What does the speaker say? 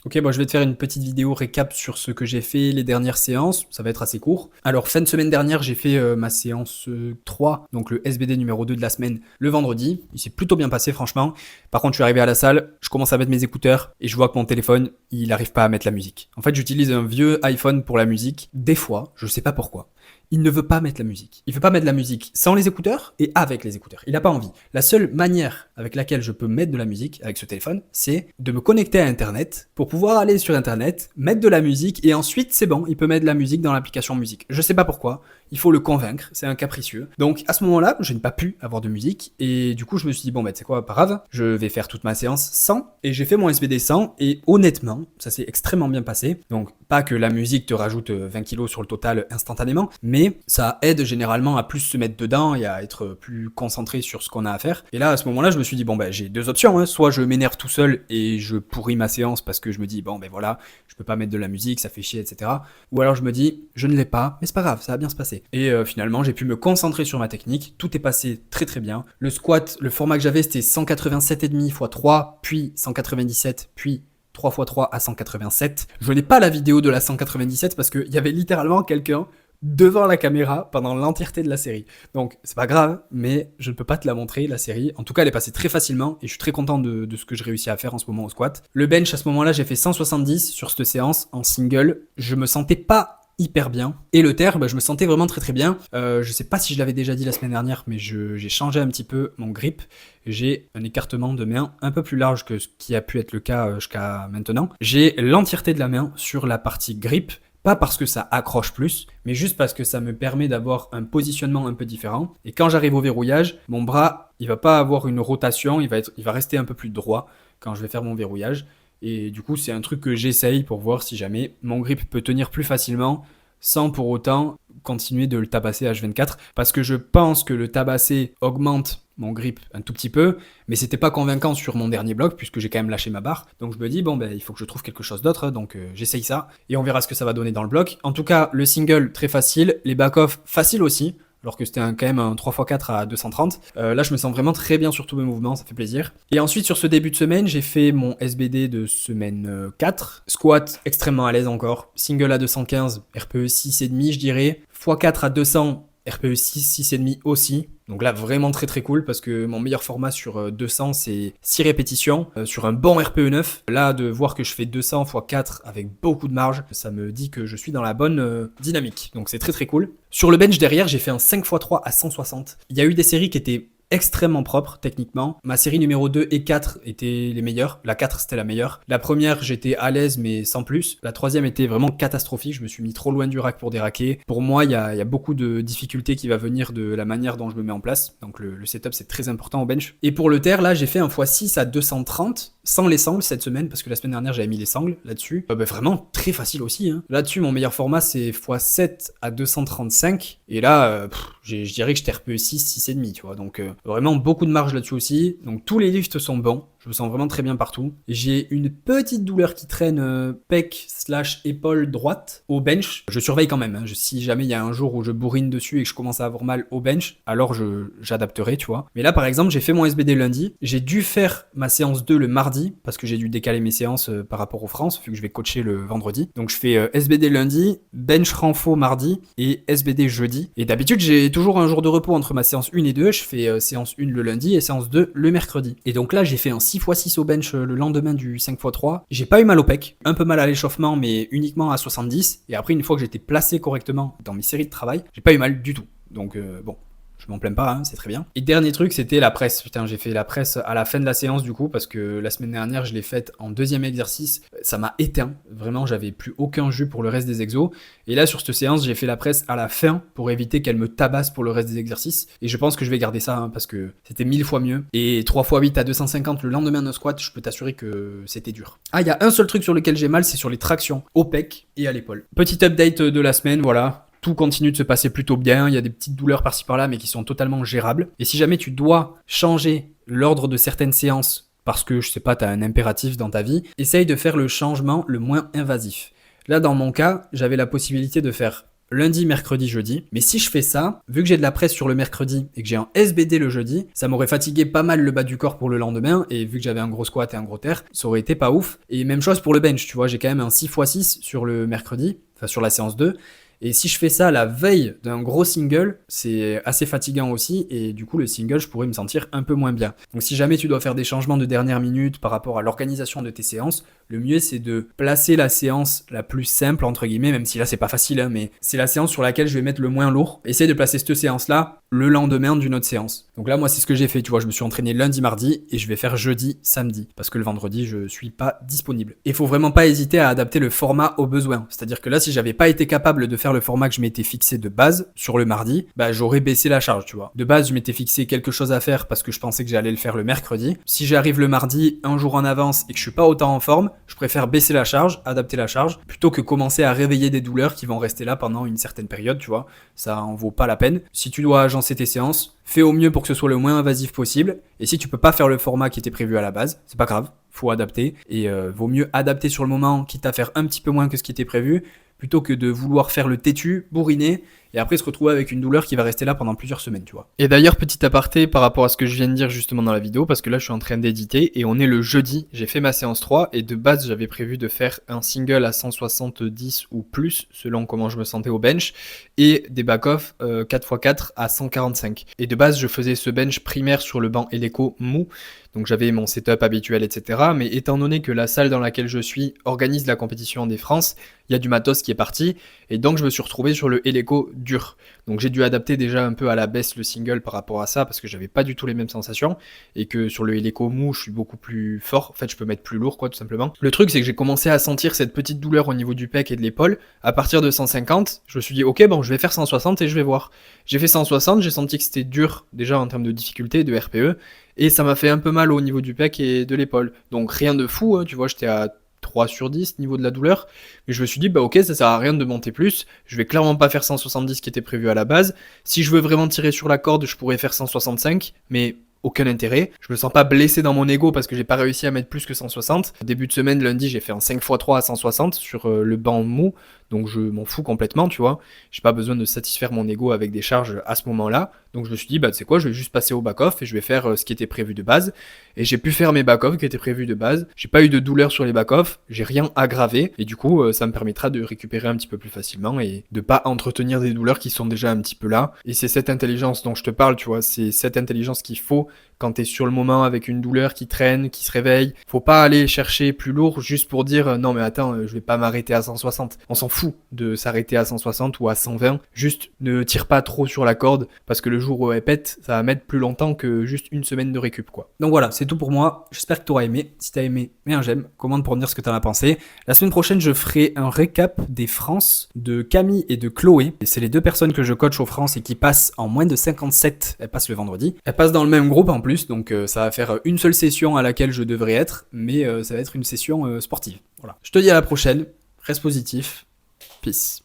Ok, bon, je vais te faire une petite vidéo récap sur ce que j'ai fait les dernières séances. Ça va être assez court. Alors, fin de semaine dernière, j'ai fait ma séance 3, donc le SBD numéro 2 de la semaine, le vendredi. Il s'est plutôt bien passé, franchement. Par contre, je suis arrivé à la salle, je commence à mettre mes écouteurs et je vois que mon téléphone, il n'arrive pas à mettre la musique. En fait, j'utilise un vieux iPhone pour la musique. Des fois, je sais pas pourquoi, il ne veut pas mettre la musique. Il veut pas mettre la musique sans les écouteurs et avec les écouteurs. Il n'a pas envie. La seule manière avec laquelle je peux mettre de la musique avec ce téléphone, c'est de me connecter à Internet pour pouvoir aller sur Internet, mettre de la musique et ensuite c'est bon, il peut mettre de la musique dans l'application musique. Je sais pas pourquoi, il faut le convaincre, c'est un capricieux. Donc à ce moment-là, je n'ai pas pu avoir de musique et du coup je me suis dit bon bah tu sais quoi, pas grave, je vais faire toute ma séance sans et j'ai fait mon SBD sans et honnêtement, ça s'est extrêmement bien passé. Donc pas que la musique te rajoute 20 kilos sur le total instantanément, mais ça aide généralement à plus se mettre dedans et à être plus concentré sur ce qu'on a à faire. Et là à ce moment-là, je me suis dit bon bah j'ai deux options, hein. Soit je m'énerve tout seul et je pourris ma séance parce que je me dis bon ben voilà, je peux pas mettre de la musique, ça fait chier, etc. Ou alors je me dis je ne l'ai pas, mais c'est pas grave, ça va bien se passer. Et finalement j'ai pu me concentrer sur ma technique, tout est passé très très bien. Le squat, le format que j'avais c'était 187,5 x 3, puis 197, puis 3 x 3 à 187. Je n'ai pas la vidéo de la 197 parce qu'il y avait littéralement quelqu'un devant la caméra pendant l'entièreté de la série. Donc c'est pas grave, mais je ne peux pas te la montrer, la série. En tout cas, elle est passée très facilement et je suis très content de ce que je réussis à faire en ce moment au squat. Le bench, à ce moment-là, j'ai fait 170 sur cette séance en single. Je me sentais pas hyper bien. Et le terre, je me sentais vraiment très très bien. Je sais pas si je l'avais déjà dit la semaine dernière, mais j'ai changé un petit peu mon grip. J'ai un écartement de main un peu plus large que ce qui a pu être le cas jusqu'à maintenant. J'ai l'entièreté de la main sur la partie grip. Pas parce que ça accroche plus, mais juste parce que ça me permet d'avoir un positionnement un peu différent. Et quand j'arrive au verrouillage, mon bras, il va pas avoir une rotation, il va rester un peu plus droit quand je vais faire mon verrouillage. Et du coup, c'est un truc que j'essaye pour voir si jamais mon grip peut tenir plus facilement sans pour autant continuer de le tabasser H24. Parce que je pense que le tabasser augmente mon grip un tout petit peu, mais c'était pas convaincant sur mon dernier bloc puisque j'ai quand même lâché ma barre. Donc je me dis bon il faut que je trouve quelque chose d'autre, donc j'essaye ça et on verra ce que ça va donner dans le bloc. En tout cas, le single très facile, les back-off facile aussi. Alors que c'était quand même un 3x4 à 230. Là, je me sens vraiment très bien sur tous mes mouvements, ça fait plaisir. Et ensuite, sur ce début de semaine, j'ai fait mon SBD de semaine 4. Squat, extrêmement à l'aise encore. Single à 215, RPE 6,5 je dirais. x4 à 200, RPE 6, 6,5 aussi. Donc là, vraiment très très cool parce que mon meilleur format sur 200, c'est 6 répétitions sur un bon RPE 9. Là, de voir que je fais 200 x 4 avec beaucoup de marge, ça me dit que je suis dans la bonne dynamique. Donc c'est très très cool. Sur le bench derrière, j'ai fait un 5 x 3 à 160. Il y a eu des séries qui étaient extrêmement propre techniquement. Ma série numéro 2 et 4 étaient les meilleures. La 4 c'était la meilleure. La première j'étais à l'aise mais sans plus. La troisième était vraiment catastrophique. Je me suis mis trop loin du rack pour déraquer. Pour moi il y a beaucoup de difficultés qui va venir de la manière dont je me mets en place. Donc le setup c'est très important au bench. Et pour le terre là j'ai fait un x6 à 230 sans les sangles cette semaine parce que la semaine dernière j'avais mis les sangles là-dessus. Vraiment très facile aussi. Hein. Là-dessus mon meilleur format c'est x7 à 235 et là je dirais que j'étais RPE 6, 6,5 tu vois. Donc vraiment beaucoup de marge là-dessus aussi. Donc tous les lifts sont bons. Je me sens vraiment très bien partout. J'ai une petite douleur qui traîne pec / épaule droite au bench. Je surveille quand même. Hein. Si jamais il y a un jour où je bourrine dessus et que je commence à avoir mal au bench, alors j'adapterai, tu vois. Mais là, par exemple, j'ai fait mon SBD lundi. J'ai dû faire ma séance 2 le mardi parce que j'ai dû décaler mes séances par rapport aux France vu que je vais coacher le vendredi. Donc je fais SBD lundi, bench renfo mardi et SBD jeudi. Et d'habitude, j'ai toujours un jour de repos entre ma séance 1 et 2. Je fais séance 1 le lundi et séance 2 le mercredi. Et donc là, j'ai fait un 6x6 au bench le lendemain du 5x3. J'ai pas eu mal au pec, un peu mal à l'échauffement, mais uniquement à 70. Et après, une fois que j'étais placé correctement dans mes séries de travail, j'ai pas eu mal du tout. Donc bon. Je m'en plains pas, hein, c'est très bien. Et dernier truc, c'était la presse. Putain, j'ai fait la presse à la fin de la séance du coup, parce que la semaine dernière, je l'ai faite en deuxième exercice. Ça m'a éteint. Vraiment, j'avais plus aucun jus pour le reste des exos. Et là, sur cette séance, j'ai fait la presse à la fin pour éviter qu'elle me tabasse pour le reste des exercices. Et je pense que je vais garder ça, hein, parce que c'était 1000 fois mieux. Et 3x8 à 250 le lendemain d'un squat, je peux t'assurer que c'était dur. Ah, il y a un seul truc sur lequel j'ai mal, c'est sur les tractions au pec et à l'épaule. Petit update de la semaine, voilà. Tout continue de se passer plutôt bien, il y a des petites douleurs par-ci par-là mais qui sont totalement gérables. Et si jamais tu dois changer l'ordre de certaines séances parce que, je sais pas, t'as un impératif dans ta vie, essaye de faire le changement le moins invasif. Là, dans mon cas, j'avais la possibilité de faire lundi, mercredi, jeudi. Mais si je fais ça, vu que j'ai de la presse sur le mercredi et que j'ai un SBD le jeudi, ça m'aurait fatigué pas mal le bas du corps pour le lendemain. Et vu que j'avais un gros squat et un gros terre, ça aurait été pas ouf. Et même chose pour le bench, tu vois, j'ai quand même un 6x6 sur le mercredi, enfin sur la séance 2. Et si je fais ça la veille d'un gros single, c'est assez fatigant aussi, et du coup le single, je pourrais me sentir un peu moins bien. Donc si jamais tu dois faire des changements de dernière minute par rapport à l'organisation de tes séances, le mieux c'est de placer la séance la plus simple, entre guillemets, même si là c'est pas facile, hein, mais c'est la séance sur laquelle je vais mettre le moins lourd. Essaye de placer cette séance-là le lendemain d'une autre séance. Donc là, moi, c'est ce que j'ai fait, tu vois, je me suis entraîné lundi, mardi, et je vais faire jeudi, samedi, parce que le vendredi, je suis pas disponible. Et faut vraiment pas hésiter à adapter le format aux besoins. C'est-à-dire que là, si j'avais pas été capable de faire le format que je m'étais fixé de base sur le mardi, bah j'aurais baissé la charge, tu vois. De base, je m'étais fixé quelque chose à faire parce que je pensais que j'allais le faire le mercredi. Si j'arrive le mardi un jour en avance et que je suis pas autant en forme, je préfère baisser la charge, adapter la charge, plutôt que commencer à réveiller des douleurs qui vont rester là pendant une certaine période, tu vois. Ça en vaut pas la peine. Si tu dois agencer tes séances, fais au mieux pour que ce soit le moins invasif possible. Et si tu peux pas faire le format qui était prévu à la base, c'est pas grave, faut adapter. Et vaut mieux adapter sur le moment, quitte à faire un petit peu moins que ce qui était prévu, plutôt que de vouloir faire le têtu, bourriner, et après se retrouver avec une douleur qui va rester là pendant plusieurs semaines, tu vois. Et d'ailleurs, petit aparté par rapport à ce que je viens de dire justement dans la vidéo, parce que là je suis en train d'éditer, et on est le jeudi, j'ai fait ma séance 3, et de base j'avais prévu de faire un single à 170 ou plus, selon comment je me sentais au bench, et des back-off 4x4 à 145. Et de base je faisais ce bench primaire sur le banc Eleco mou, donc j'avais mon setup habituel, etc. Mais étant donné que la salle dans laquelle je suis organise la compétition en France, il y a du matos qui est parti, et donc je me suis retrouvé sur le Eleco dur. Donc j'ai dû adapter déjà un peu à la baisse le single par rapport à ça, parce que j'avais pas du tout les mêmes sensations, et que sur le Eleco mou, je suis beaucoup plus fort, en fait je peux mettre plus lourd quoi tout simplement. Le truc c'est que j'ai commencé à sentir cette petite douleur au niveau du pec et de l'épaule, à partir de 150, je me suis dit ok bon je vais faire 160 et je vais voir. J'ai fait 160, j'ai senti que c'était dur déjà en termes de difficulté, de RPE, et ça m'a fait un peu mal au niveau du pec et de l'épaule. Donc rien de fou, hein, tu vois, j'étais à 3 sur 10 niveau de la douleur, mais je me suis dit bah ok ça sert à rien de monter plus, je vais clairement pas faire 170 qui était prévu à la base, si je veux vraiment tirer sur la corde je pourrais faire 165, mais aucun intérêt, je me sens pas blessé dans mon ego parce que j'ai pas réussi à mettre plus que 160. Début de semaine, lundi, j'ai fait un 5x3 à 160 sur le banc mou, donc je m'en fous complètement, tu vois, j'ai pas besoin de satisfaire mon ego avec des charges à ce moment-là, donc je me suis dit bah tu sais quoi, je vais juste passer au back-off et je vais faire ce qui était prévu de base, et j'ai pu faire mes back-off qui étaient prévus de base, j'ai pas eu de douleur sur les back-off, j'ai rien aggravé, et du coup ça me permettra de récupérer un petit peu plus facilement et de pas entretenir des douleurs qui sont déjà un petit peu là, et c'est cette intelligence dont je te parle, tu vois, c'est cette intelligence qu'il faut quand t'es sur le moment avec une douleur qui traîne, qui se réveille. Faut pas aller chercher plus lourd juste pour dire non mais attends, je vais pas m'arrêter à 160. On s'en fout de s'arrêter à 160 ou à 120. Juste ne tire pas trop sur la corde parce que le jour où elle pète, ça va mettre plus longtemps que juste une semaine de récup quoi. Donc voilà, c'est tout pour moi. J'espère que t'auras aimé. Si t'as aimé, mets un j'aime. Commente pour me dire ce que t'en as pensé. La semaine prochaine, je ferai un récap des France de Camille et de Chloé. Et c'est les deux personnes que je coach aux France et qui passent en moins de 57. Elles passent le vendredi. Elles passent dans le même groupe en plus, donc ça va faire une seule session à laquelle je devrais être, mais ça va être une session sportive. Voilà. Je te dis à la prochaine, reste positif, peace.